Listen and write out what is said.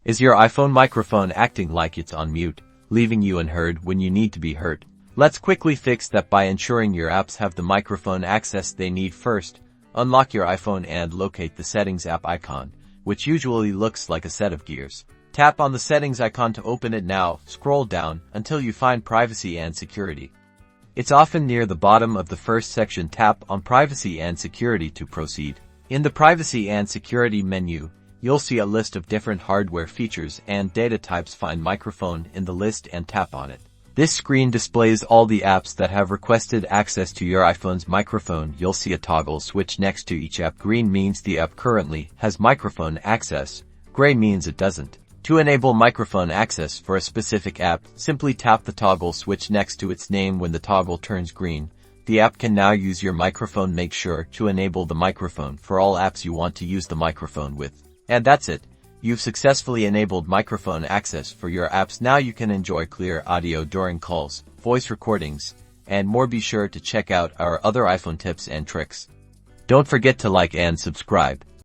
Is your iPhone microphone acting like it's on mute, leaving you unheard when you need to be heard? Let's quickly fix that by ensuring your apps have the microphone access they need. First, unlock your iPhone and locate the Settings app icon, which usually looks like a set of gears. Tap on the Settings icon to open it. Now, scroll down until you find Privacy and Security. It's often near the bottom of the first section. Tap on Privacy and Security to proceed. In the Privacy and Security menu, you'll see a list of different hardware features and data types. Find Microphone in the list and tap on it. This screen displays all the apps that have requested access to your iPhone's microphone. You'll see a toggle switch next to each app. Green means the app currently has microphone access. Gray means it doesn't. To enable microphone access for a specific app, simply tap the toggle switch next to its name. When the toggle turns green, the app can now use your microphone. Make sure to enable the microphone for all apps you want to use the microphone with. And that's it. You've successfully enabled microphone access for your apps. Now you can enjoy clear audio during calls, voice recordings, and more. Be sure to check out our other iPhone tips and tricks. Don't forget to like and subscribe.